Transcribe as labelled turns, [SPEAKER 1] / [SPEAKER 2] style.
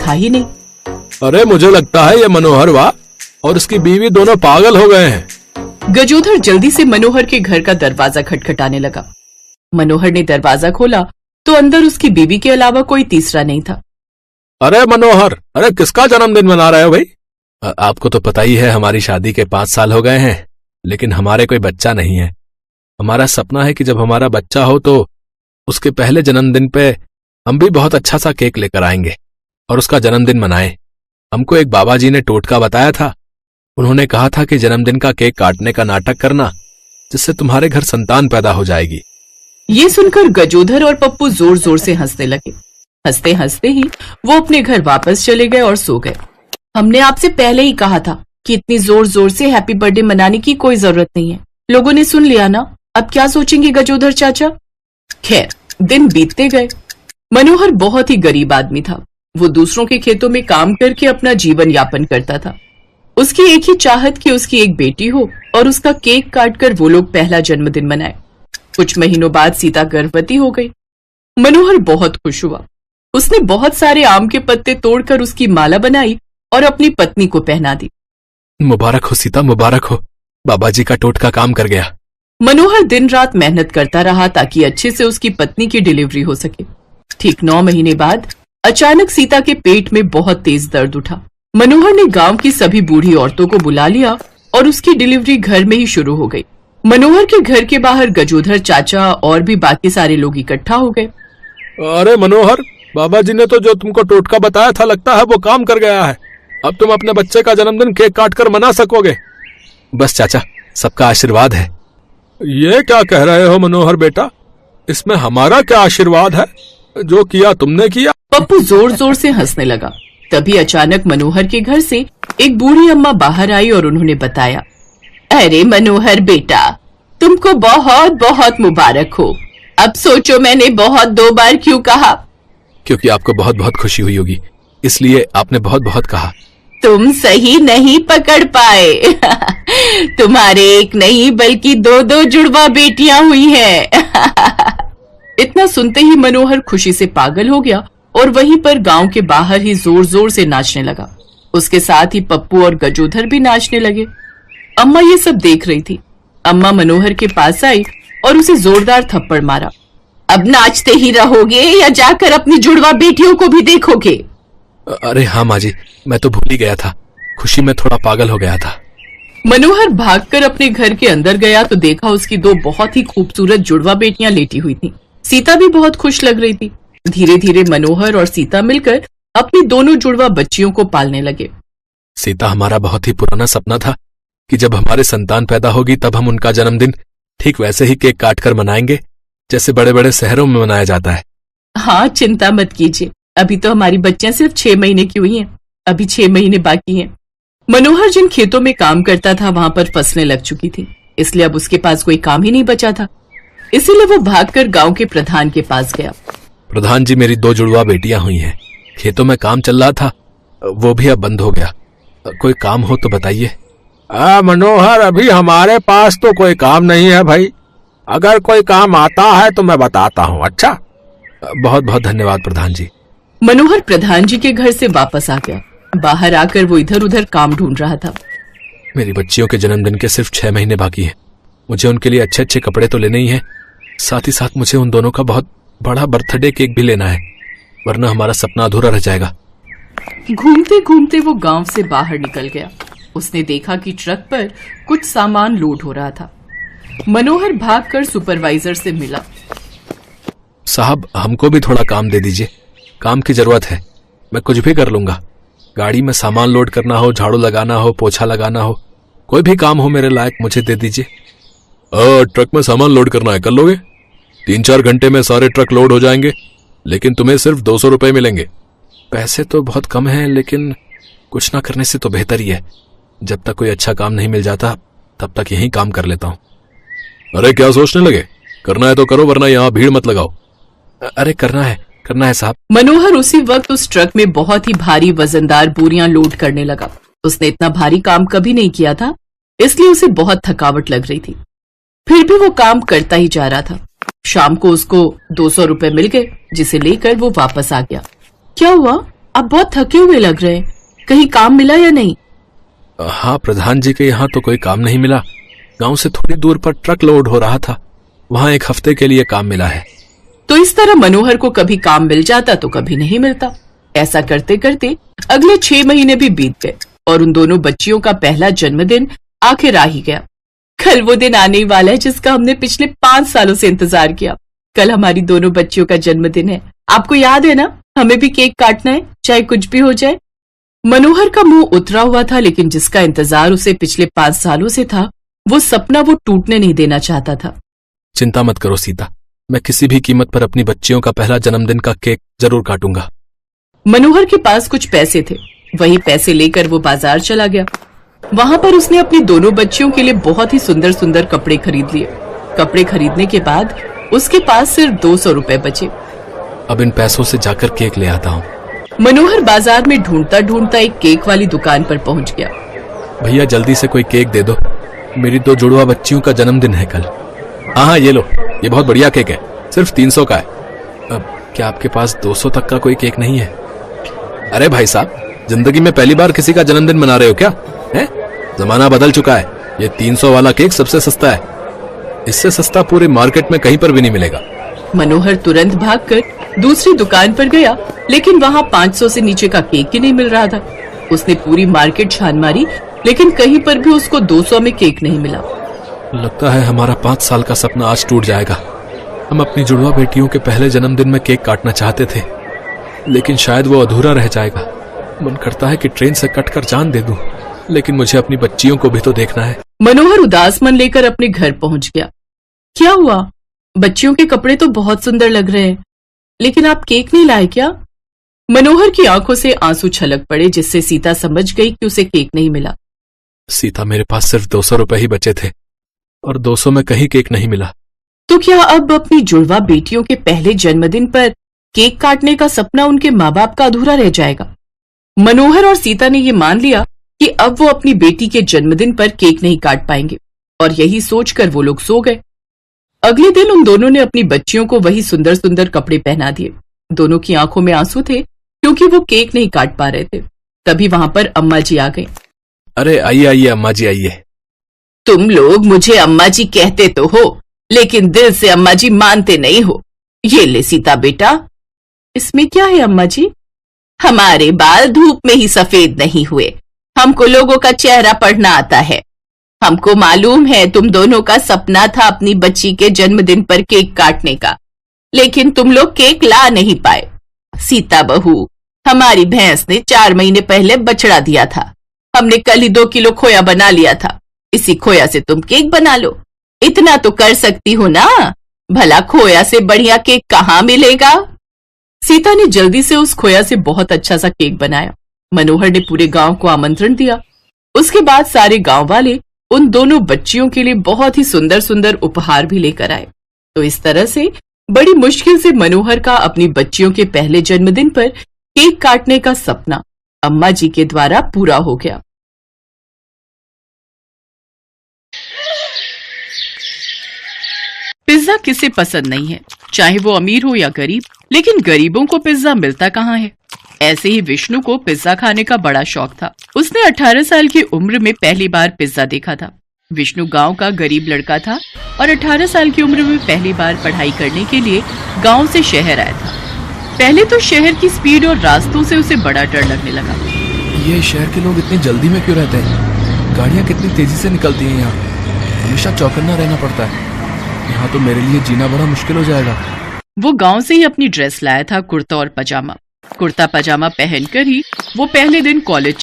[SPEAKER 1] था ही नहीं।
[SPEAKER 2] अरे मुझे लगता है ये मनोहर वाह और उसकी बीवी दोनों पागल हो गए हैं।
[SPEAKER 1] गजोधर जल्दी से मनोहर के घर का दरवाजा खटखटाने लगा। मनोहर ने दरवाजा खोला तो अंदर उसकी बीवी के अलावा कोई तीसरा नहीं था।
[SPEAKER 2] अरे मनोहर, अरे किसका जन्मदिन मना रहे हो भाई? आपको तो पता ही है हमारी शादी के 5 साल हो गए हैं, लेकिन हमारे कोई बच्चा नहीं है। हमारा सपना है कि जब हमारा बच्चा हो तो उसके पहले जन्मदिन पे हम भी बहुत अच्छा सा केक लेकर आएंगे और उसका जन्मदिन मनाएं। हमको एक बाबा जी ने टोटका बताया था। उन्होंने कहा था कि जन्मदिन का केक काटने का नाटक करना, जिससे तुम्हारे घर संतान पैदा हो जाएगी।
[SPEAKER 1] ये सुनकर गजोधर और पप्पू जोर जोर से हंसने लगे। हंसते हंसते ही वो अपने घर वापस चले गए और सो गए। हमने आपसे पहले ही कहा था कि इतनी जोर जोर से हैप्पी बर्थडे मनाने की कोई जरूरत नहीं है। लोगों ने सुन लिया ना, अब क्या सोचेंगे गजोधर चाचा? खैर, दिन बीतते गए। मनोहर बहुत ही गरीब आदमी था। वो दूसरों के खेतों में काम करके अपना जीवन यापन करता था। उसकी एक ही चाहत कि उसकी एक बेटी हो और उसका केक काटकर वो लोग पहला जन्मदिन मनाए। कुछ महीनों बाद सीता गर्भवती हो गई। मनोहर बहुत खुश हुआ। उसने बहुत सारे आम के पत्ते तोड़कर उसकी माला बनाई और अपनी पत्नी को पहना दी।
[SPEAKER 2] मुबारक हो सीता, मुबारक हो। बाबा जी का टोटका काम कर गया।
[SPEAKER 1] मनोहर दिन रात मेहनत करता रहा ताकि अच्छे से उसकी पत्नी की डिलीवरी हो सके। ठीक 9 महीने बाद अचानक सीता के पेट में बहुत तेज दर्द उठा। मनोहर ने गांव की सभी बूढ़ी औरतों को बुला लिया और उसकी डिलीवरी घर में ही शुरू हो गई। मनोहर के घर के बाहर गजोधर चाचा और भी बाकी सारे लोग इकट्ठा हो गए।
[SPEAKER 2] अरे मनोहर, बाबा जी ने तो जो तुमको टोटका बताया था लगता है वो काम कर गया है। अब तुम अपने बच्चे का जन्मदिन केक काटकर मना सकोगे। बस चाचा, सबका आशीर्वाद है। ये क्या कह रहे हो मनोहर बेटा? इसमें हमारा क्या आशीर्वाद है? जो किया तुमने किया।
[SPEAKER 1] पप्पू जोर जोर से हंसने लगा। तभी अचानक मनोहर के घर से एक बूढ़ी अम्मा बाहर आई और उन्होंने बताया, अरे मनोहर बेटा, तुमको बहुत बहुत मुबारक हो। अब सोचो मैंने बहुत 2 बार क्यों कहा?
[SPEAKER 2] क्योंकि आपको बहुत बहुत खुशी हुई होगी, इसलिए आपने बहुत बहुत कहा।
[SPEAKER 1] तुम सही नहीं पकड़ पाए। तुम्हारे एक नहीं बल्कि 2-2 जुड़वा बेटियां हुई हैं। इतना सुनते ही मनोहर खुशी से पागल हो गया और वहीं पर गांव के बाहर ही जोर जोर से नाचने लगा। उसके साथ ही पप्पू और गजोधर भी नाचने लगे। अम्मा ये सब देख रही थी। अम्मा मनोहर के पास आई और उसे जोरदार थप्पड़ मारा। अब नाचते ही रहोगे या जाकर अपनी जुड़वा बेटियों को भी देखोगे?
[SPEAKER 2] अरे हाँ माँ जी, मैं तो भूल ही गया था। खुशी में थोड़ा पागल हो गया था।
[SPEAKER 1] मनोहर भागकर अपने घर के अंदर गया तो देखा उसकी 2 बहुत ही खूबसूरत जुड़वा बेटियां लेटी हुई थीं। सीता भी बहुत खुश लग रही थी। धीरे धीरे मनोहर और सीता मिलकर अपनी दोनों जुड़वा बच्चियों को पालने लगे।
[SPEAKER 2] सीता, हमारा बहुत ही पुराना सपना था कि जब हमारे संतान पैदा होगी तब हम उनका जन्मदिन ठीक वैसे ही केक काटकर मनाएंगे जैसे बड़े बड़े शहरों में मनाया जाता है।
[SPEAKER 1] हाँ, चिंता मत कीजिए। अभी तो हमारी बच्चियां सिर्फ 6 महीने की हुई हैं। अभी 6 महीने बाकी हैं। मनोहर जिन खेतों में काम करता था वहां पर फसलें लग चुकी थी, इसलिए अब उसके पास कोई काम ही नहीं बचा था। इसीलिए वो भागकर गांव के प्रधान के पास गया।
[SPEAKER 2] प्रधान जी, मेरी 2 जुड़वा बेटियां हुई हैं। खेतों में काम चल रहा था, वो भी अब बंद हो गया। कोई काम हो तो बताइए। मनोहर, अभी हमारे पास तो कोई काम नहीं है भाई। अगर कोई काम आता है तो मैं बताता हूँ। अच्छा, बहुत बहुत धन्यवाद प्रधान जी।
[SPEAKER 1] मनोहर प्रधान जी के घर से वापस आ गया। बाहर आकर वो इधर उधर काम ढूंढ रहा था।
[SPEAKER 2] मेरी बच्चियों के जन्मदिन के सिर्फ 6 महीने बाकी हैं। मुझे उनके लिए अच्छे अच्छे कपड़े तो लेने ही हैं, साथ ही साथ मुझे उन दोनों का बहुत बड़ा बर्थडे केक भी लेना है, वरना हमारा सपना अधूरा रह जाएगा।
[SPEAKER 1] घूमते घूमते वो गांव से बाहर निकल गया। उसने देखा कि ट्रक पर कुछ सामान लोड हो रहा था। मनोहर भागकर सुपरवाइजर से मिला।
[SPEAKER 2] साहब, हमको भी थोड़ा काम दे दीजिए। काम की जरूरत है, मैं कुछ भी कर लूंगा। गाड़ी में सामान लोड करना हो, झाड़ू लगाना हो, पोछा लगाना हो, कोई भी काम हो मेरे लायक, मुझे दे दीजिए। ट्रक में सामान लोड करना है, कर लोगे? 3-4 घंटे में सारे ट्रक लोड हो जाएंगे, लेकिन तुम्हें सिर्फ 200 रुपए मिलेंगे। पैसे तो बहुत कम हैं, लेकिन कुछ ना करने से तो बेहतर ही है। जब तक कोई अच्छा काम नहीं मिल जाता तब तक यही काम कर लेता हूँ। अरे क्या सोचने लगे? करना है तो करो, वरना यहाँ भीड़ मत लगाओ। अरे करना है साहब।
[SPEAKER 1] मनोहर उसी वक्त उस ट्रक में बहुत ही भारी वजनदार बोरियां लोड करने लगा। उसने इतना भारी काम कभी नहीं किया था, इसलिए उसे बहुत थकावट लग रही थी। फिर भी वो काम करता ही जा रहा था। शाम को उसको 200 रुपए मिल गए, जिसे लेकर वो वापस आ गया। क्या हुआ? आप बहुत थके हुए लग रहे हैं, कहीं काम मिला या नहीं?
[SPEAKER 2] हाँ, प्रधान जी के यहाँ तो कोई काम नहीं मिला। गांव से थोड़ी दूर पर ट्रक लोड हो रहा था, वहां एक हफ्ते के लिए काम मिला है।
[SPEAKER 1] तो इस तरह मनोहर को कभी काम मिल जाता तो कभी नहीं मिलता। ऐसा करते करते अगले 6 महीने भी बीत गए और उन दोनों बच्चियों का पहला जन्मदिन आखिर आ ही गया। कल वो दिन आने ही वाला है जिसका हमने पिछले 5 सालों से इंतजार किया। कल हमारी दोनों बच्चियों का जन्मदिन है। आपको याद है ना, हमें भी केक काटना है, चाहे कुछ भी हो जाए। मनोहर का मुंह उतरा हुआ था, लेकिन जिसका इंतजार उसे पिछले 5 सालों से था, वो सपना वो टूटने नहीं देना चाहता था।
[SPEAKER 2] चिंता मत करो सीता, मैं किसी भी कीमत पर अपनी बच्चियों का पहला जन्मदिन का केक जरूर काटूंगा।
[SPEAKER 1] मनोहर के पास कुछ पैसे थे, वही पैसे लेकर वो बाजार चला गया। वहां पर उसने अपनी दोनों बच्चियों के लिए बहुत ही सुंदर सुंदर कपड़े खरीद लिए। कपड़े खरीदने के बाद उसके पास सिर्फ 200 रुपए बचे।
[SPEAKER 2] अब इन पैसों से जाकर केक ले आता हूँ।
[SPEAKER 1] मनोहर बाजार में ढूंढता ढूंढता एक केक वाली दुकान पर पहुंच गया।
[SPEAKER 2] भैया जल्दी से कोई केक दे दो, मेरी 2 जुड़वा बच्चियों का जन्मदिन है कल। हाँ, ये लो, ये बहुत बढ़िया केक है, सिर्फ 300 का है। अब क्या आपके पास 200 तक का कोई केक नहीं है? अरे भाई साहब, जिंदगी में पहली बार किसी का जन्मदिन मना रहे हो क्या? है? जमाना बदल चुका है, ये 300 वाला केक सबसे सस्ता है। इससे सस्ता पूरे मार्केट में कहीं पर भी नहीं मिलेगा।
[SPEAKER 1] मनोहर तुरंत भागकर दूसरी दुकान पर गया, लेकिन वहाँ 500 से नीचे का केक ही नहीं मिल रहा था। उसने पूरी मार्केट छान मारी, लेकिन कहीं पर भी उसको 200 में केक नहीं मिला।
[SPEAKER 2] लगता है हमारा 5 साल का सपना आज टूट जाएगा। हम अपनी जुड़वा बेटियों के पहले जन्मदिन में केक काटना चाहते थे, लेकिन शायद वो अधूरा रह जाएगा। मन करता है कि ट्रेन से कटकर जान दे दूं, लेकिन मुझे अपनी बच्चियों को भी तो देखना है।
[SPEAKER 1] मनोहर उदास मन लेकर अपने घर पहुंच गया। क्या हुआ? बच्चियों के कपड़े तो बहुत सुंदर लग रहे हैं, लेकिन आप केक नहीं लाए क्या? मनोहर की आंखों से आंसू छलक पड़े, जिससे सीता समझ गई कि उसे केक नहीं मिला।
[SPEAKER 2] सीता, मेरे पास सिर्फ 200 रुपए ही बचे थे और 200 में कहीं केक नहीं मिला।
[SPEAKER 1] तो क्या अब अपनी जुड़वा बेटियों के पहले जन्मदिन पर केक काटने का सपना उनके माँ बाप का अधूरा रह जाएगा? मनोहर और सीता ने ये मान लिया कि अब वो अपनी बेटी के जन्मदिन पर केक नहीं काट पाएंगे, और यही सोचकर वो लोग सो गए। अगले दिन उन दोनों ने अपनी बच्चियों को वही सुंदर सुंदर कपड़े पहना दिए। दोनों की आंखों में आंसू थे, क्योंकि वो केक नहीं काट पा रहे थे। तभी वहां पर अम्मा जी आ गई।
[SPEAKER 2] अरे आइए आइए अम्मा जी आइए।
[SPEAKER 1] तुम लोग मुझे अम्मा जी कहते तो हो, लेकिन दिल से अम्मा जी मानते नहीं हो। ये ले सीता बेटा। इसमें क्या है अम्मा जी? हमारे बाल धूप में ही सफेद नहीं हुए, हमको लोगों का चेहरा पढ़ना आता है। हमको मालूम है तुम दोनों का सपना था अपनी बच्ची के जन्मदिन पर केक काटने का, लेकिन तुम लोग केक ला नहीं पाए। सीता बहू, हमारी भैंस ने 4 महीने पहले बछड़ा दिया था। हमने कल ही 2 किलो खोया बना लिया था। इसी खोया से तुम केक बना लो, इतना तो कर सकती हो ना। भला खोया से बढ़िया केक कहाँ मिलेगा? सीता ने जल्दी से उस खोया से बहुत अच्छा सा केक बनाया। मनोहर ने पूरे गांव को आमंत्रण दिया। उसके बाद सारे गांव वाले उन दोनों बच्चियों के लिए बहुत ही सुंदर सुंदर उपहार भी लेकर आए। तो इस तरह से बड़ी मुश्किल से मनोहर का अपनी बच्चियों के पहले जन्मदिन पर केक काटने का सपना अम्मा जी के द्वारा पूरा हो गया। पिज्जा किसे पसंद नहीं है, चाहे वो अमीर हो या गरीब, लेकिन गरीबों को पिज्जा मिलता कहाँ है। ऐसे ही विष्णु को पिज्जा खाने का बड़ा शौक था। उसने 18 साल की उम्र में पहली बार पिज्जा देखा था। विष्णु गांव का गरीब लड़का था और 18 साल की उम्र में पहली बार पढ़ाई करने के लिए गांव से शहर आया था। पहले तो शहर की स्पीड और रास्तों से उसे बड़ा डर लगने लगा।
[SPEAKER 2] ये शहर के लोग इतनी जल्दी में क्यों रहते हैं? गाड़ियाँ कितनी तेजी से निकलती हैं यहाँ। हमेशा चौकन्ना रहना पड़ता है। यहाँ तो मेरे लिए जीना बड़ा मुश्किल हो जाएगा।
[SPEAKER 1] वो गांव से ही अपनी ड्रेस लाया था, कुर्ता और पजामा। कुर्ता पजामा पहनकर ही वो पहले दिन कॉलेज